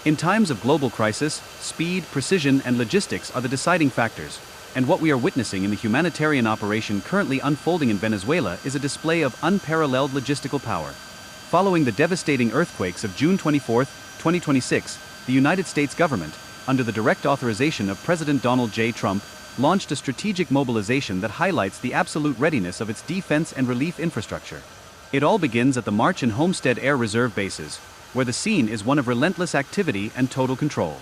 In times of global crisis, speed, precision, and logistics are the deciding factors, and what we are witnessing in the humanitarian operation currently unfolding in Venezuela is a display of unparalleled logistical power. Following the devastating earthquakes of June 24, 2026, the United States government, under the direct authorization of President Donald J. Trump, launched a strategic mobilization that highlights the absolute readiness of its defense and relief infrastructure. It all begins at the March and Homestead Air Reserve bases, where the scene is one of relentless activity and total control.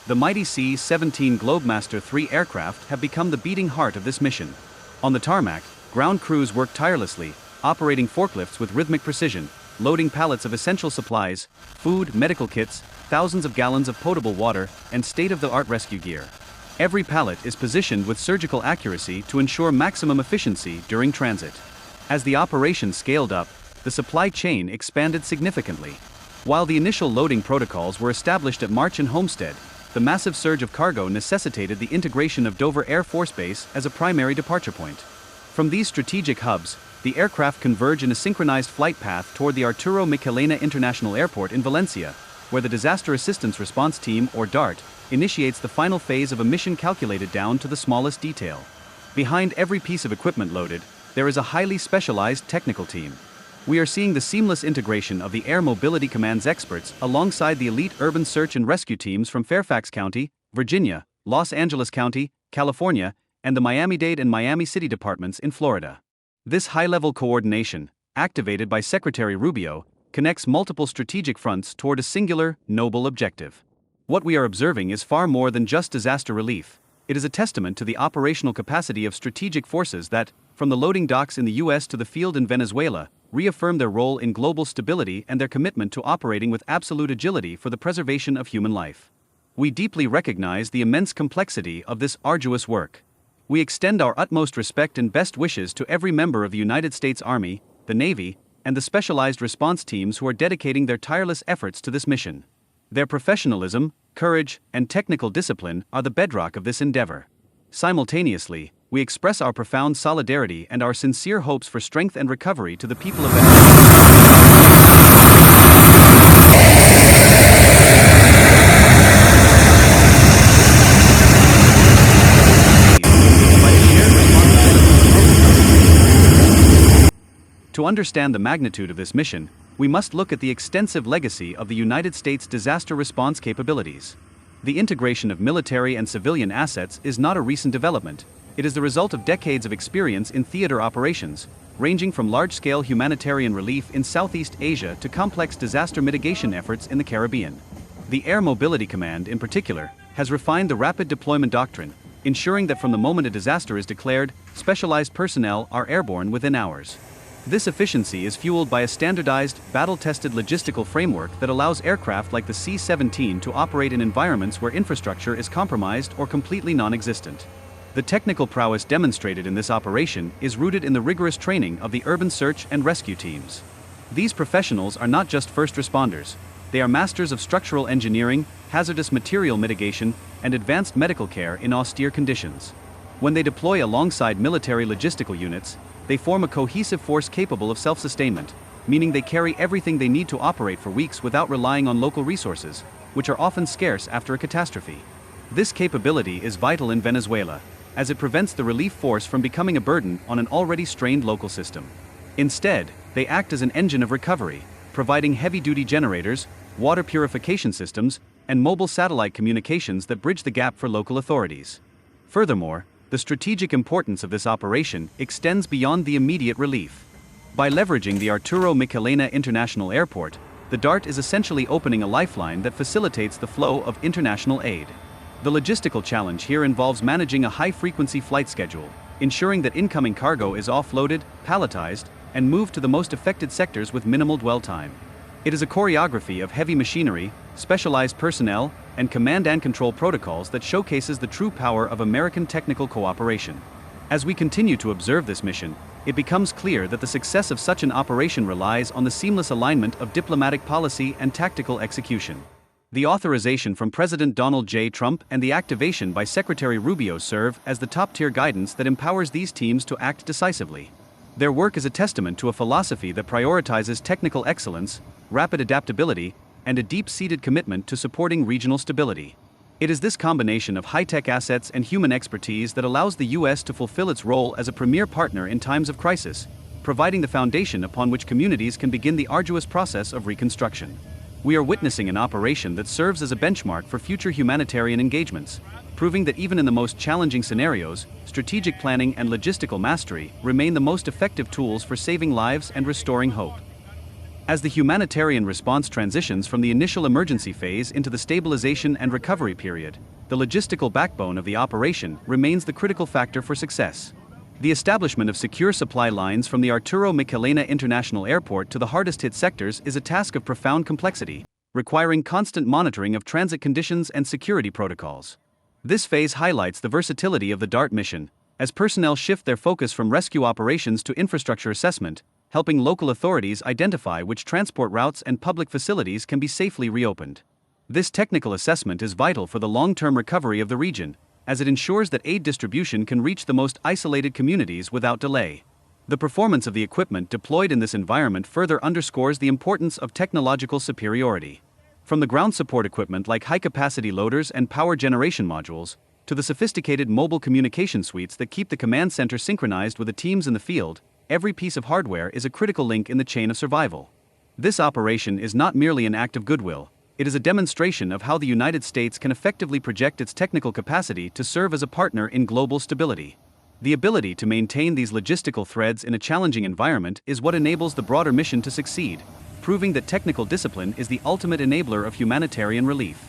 The mighty C-17 Globemaster III aircraft have become the beating heart of this mission. On the tarmac, ground crews work tirelessly, operating forklifts with rhythmic precision, loading pallets of essential supplies, food, medical kits, thousands of gallons of potable water, and state-of-the-art rescue gear. Every pallet is positioned with surgical accuracy to ensure maximum efficiency during transit. As the operation scaled up, the supply chain expanded significantly. While the initial loading protocols were established at March and Homestead, the massive surge of cargo necessitated the integration of Dover Air Force Base as a primary departure point. From these strategic hubs, the aircraft converge in a synchronized flight path toward the Arturo Michelena International Airport in Valencia, where the Disaster Assistance Response Team, or DART, initiates the final phase of a mission calculated down to the smallest detail. Behind every piece of equipment loaded, there is a highly specialized technical team. We are seeing the seamless integration of the Air Mobility Command's experts alongside the elite urban search and rescue teams from Fairfax County, Virginia, Los Angeles County, California, and the Miami-Dade and Miami City departments in Florida. This high-level coordination, activated by Secretary Rubio, connects multiple strategic fronts toward a singular, noble objective. What we are observing is far more than just disaster relief. It is a testament to the operational capacity of strategic forces that, from the loading docks in the U.S. to the field in Venezuela, reaffirm their role in global stability and their commitment to operating with absolute agility for the preservation of human life. We deeply recognize the immense complexity of this arduous work. We extend our utmost respect and best wishes to every member of the United States Army, the Navy, and the specialized response teams who are dedicating their tireless efforts to this mission. Their professionalism, courage, and technical discipline are the bedrock of this endeavor. Simultaneously, we express our profound solidarity and our sincere hopes for strength and recovery to the people of Venezuela. To understand the magnitude of this mission, we must look at the extensive legacy of the United States disaster response capabilities. The integration of military and civilian assets is not a recent development. It is the result of decades of experience in theater operations, ranging from large-scale humanitarian relief in Southeast Asia to complex disaster mitigation efforts in the Caribbean. The Air Mobility Command, in particular, has refined the rapid deployment doctrine, ensuring that from the moment a disaster is declared, specialized personnel are airborne within hours. This efficiency is fueled by a standardized, battle-tested logistical framework that allows aircraft like the C-17 to operate in environments where infrastructure is compromised or completely non-existent. The technical prowess demonstrated in this operation is rooted in the rigorous training of the urban search and rescue teams. These professionals are not just first responders. They are masters of structural engineering, hazardous material mitigation, and advanced medical care in austere conditions. When they deploy alongside military logistical units, they form a cohesive force capable of self-sustainment, meaning they carry everything they need to operate for weeks without relying on local resources, which are often scarce after a catastrophe. This capability is vital in Venezuela, as it prevents the relief force from becoming a burden on an already strained local system. Instead, they act as an engine of recovery, providing heavy-duty generators, water purification systems, and mobile satellite communications that bridge the gap for local authorities. Furthermore, the strategic importance of this operation extends beyond the immediate relief. By leveraging the Arturo Michelena International Airport, the DART is essentially opening a lifeline that facilitates the flow of international aid. The logistical challenge here involves managing a high-frequency flight schedule, ensuring that incoming cargo is offloaded, palletized, and moved to the most affected sectors with minimal dwell time. It is a choreography of heavy machinery, specialized personnel, and command and control protocols that showcases the true power of American technical cooperation. As we continue to observe this mission, it becomes clear that the success of such an operation relies on the seamless alignment of diplomatic policy and tactical execution. The authorization from President Donald J. Trump and the activation by Secretary Rubio serve as the top-tier guidance that empowers these teams to act decisively. Their work is a testament to a philosophy that prioritizes technical excellence, rapid adaptability, and a deep-seated commitment to supporting regional stability. It is this combination of high-tech assets and human expertise that allows the U.S. to fulfill its role as a premier partner in times of crisis, providing the foundation upon which communities can begin the arduous process of reconstruction. We are witnessing an operation that serves as a benchmark for future humanitarian engagements, proving that even in the most challenging scenarios, strategic planning and logistical mastery remain the most effective tools for saving lives and restoring hope. As the humanitarian response transitions from the initial emergency phase into the stabilization and recovery period, the logistical backbone of the operation remains the critical factor for success. The establishment of secure supply lines from the Arturo Michelena International Airport to the hardest-hit sectors is a task of profound complexity, requiring constant monitoring of transit conditions and security protocols. This phase highlights the versatility of the DART mission, as personnel shift their focus from rescue operations to infrastructure assessment, helping local authorities identify which transport routes and public facilities can be safely reopened. This technical assessment is vital for the long-term recovery of the region, as it ensures that aid distribution can reach the most isolated communities without delay. The performance of the equipment deployed in this environment further underscores the importance of technological superiority. From the ground support equipment like high-capacity loaders and power generation modules, to the sophisticated mobile communication suites that keep the command center synchronized with the teams in the field, every piece of hardware is a critical link in the chain of survival. This operation is not merely an act of goodwill, it is a demonstration of how the United States can effectively project its technical capacity to serve as a partner in global stability. The ability to maintain these logistical threads in a challenging environment is what enables the broader mission to succeed, proving that technical discipline is the ultimate enabler of humanitarian relief.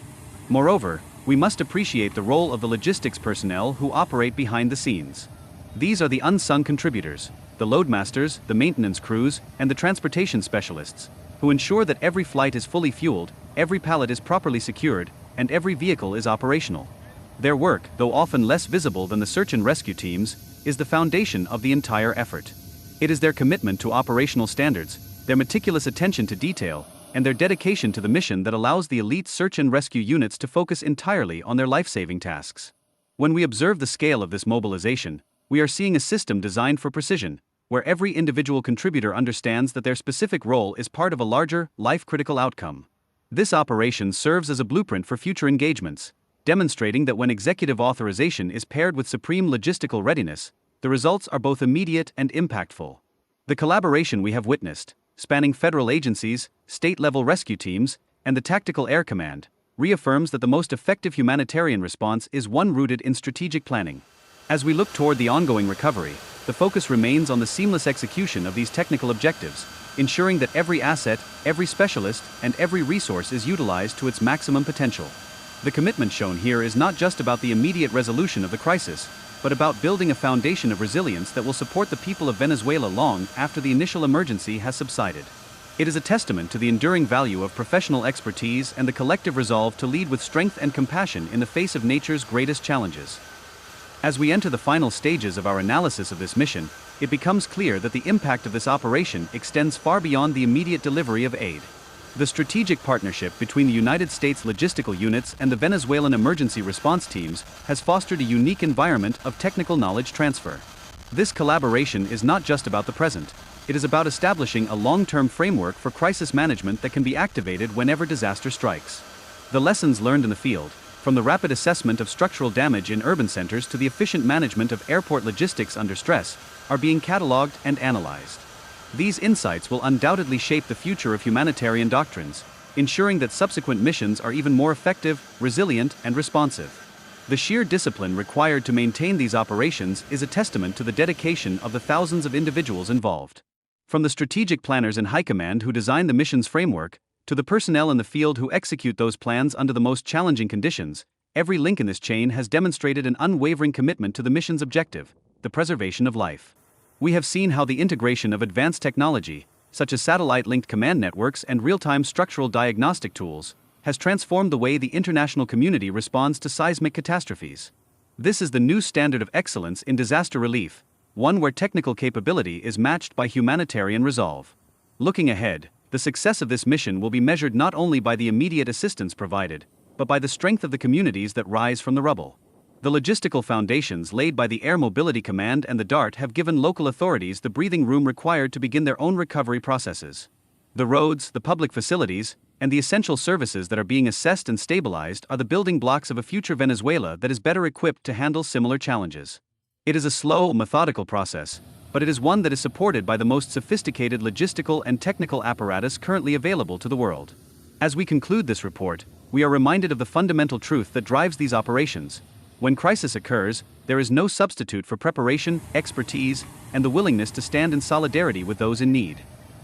Moreover, we must appreciate the role of the logistics personnel who operate behind the scenes. These are the unsung contributors, the loadmasters, the maintenance crews, and the transportation specialists, who ensure that every flight is fully fueled, every pallet is properly secured, and every vehicle is operational. Their work, though often less visible than the search and rescue teams, is the foundation of the entire effort. It is their commitment to operational standards, their meticulous attention to detail, and their dedication to the mission that allows the elite search and rescue units to focus entirely on their life-saving tasks. When we observe the scale of this mobilization, we are seeing a system designed for precision, where every individual contributor understands that their specific role is part of a larger, life-critical outcome. This operation serves as a blueprint for future engagements, demonstrating that when executive authorization is paired with supreme logistical readiness, the results are both immediate and impactful. The collaboration we have witnessed, spanning federal agencies, state-level rescue teams, and the Tactical Air Command, reaffirms that the most effective humanitarian response is one rooted in strategic planning. As we look toward the ongoing recovery, the focus remains on the seamless execution of these technical objectives, ensuring that every asset, every specialist, and every resource is utilized to its maximum potential. The commitment shown here is not just about the immediate resolution of the crisis, but about building a foundation of resilience that will support the people of Venezuela long after the initial emergency has subsided. It is a testament to the enduring value of professional expertise and the collective resolve to lead with strength and compassion in the face of nature's greatest challenges. As we enter the final stages of our analysis of this mission, it becomes clear that the impact of this operation extends far beyond the immediate delivery of aid. The strategic partnership between the United States logistical units and the Venezuelan emergency response teams has fostered a unique environment of technical knowledge transfer. This collaboration is not just about the present, it is about establishing a long-term framework for crisis management that can be activated whenever disaster strikes. The lessons learned in the field, from the rapid assessment of structural damage in urban centers to the efficient management of airport logistics under stress, are being cataloged and analyzed. These insights will undoubtedly shape the future of humanitarian doctrines, ensuring that subsequent missions are even more effective, resilient, and responsive. The sheer discipline required to maintain these operations is a testament to the dedication of the thousands of individuals involved. From the strategic planners in High Command who design the mission's framework, to the personnel in the field who execute those plans under the most challenging conditions, every link in this chain has demonstrated an unwavering commitment to the mission's objective, the preservation of life. We have seen how the integration of advanced technology, such as satellite-linked command networks and real-time structural diagnostic tools, has transformed the way the international community responds to seismic catastrophes. This is the new standard of excellence in disaster relief, one where technical capability is matched by humanitarian resolve. Looking ahead, the success of this mission will be measured not only by the immediate assistance provided, but by the strength of the communities that rise from the rubble. The logistical foundations laid by the Air Mobility Command and the DART have given local authorities the breathing room required to begin their own recovery processes. The roads, the public facilities, and the essential services that are being assessed and stabilized are the building blocks of a future Venezuela that is better equipped to handle similar challenges. It is a slow, methodical process, but it is one that is supported by the most sophisticated logistical and technical apparatus currently available to the world. As we conclude this report, we are reminded of the fundamental truth that drives these operations. When crisis occurs, there is no substitute for preparation, expertise, and the willingness to stand in solidarity with those in need.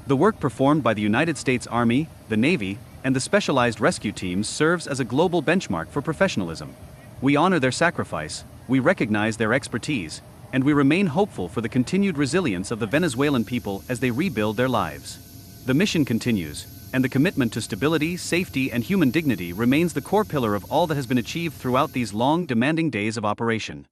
The work performed by the United States Army, the Navy, and the specialized rescue teams serves as a global benchmark for professionalism. We honor their sacrifice, we recognize their expertise, and we remain hopeful for the continued resilience of the Venezuelan people as they rebuild their lives. The mission continues, and the commitment to stability, safety, and human dignity remains the core pillar of all that has been achieved throughout these long, demanding days of operation.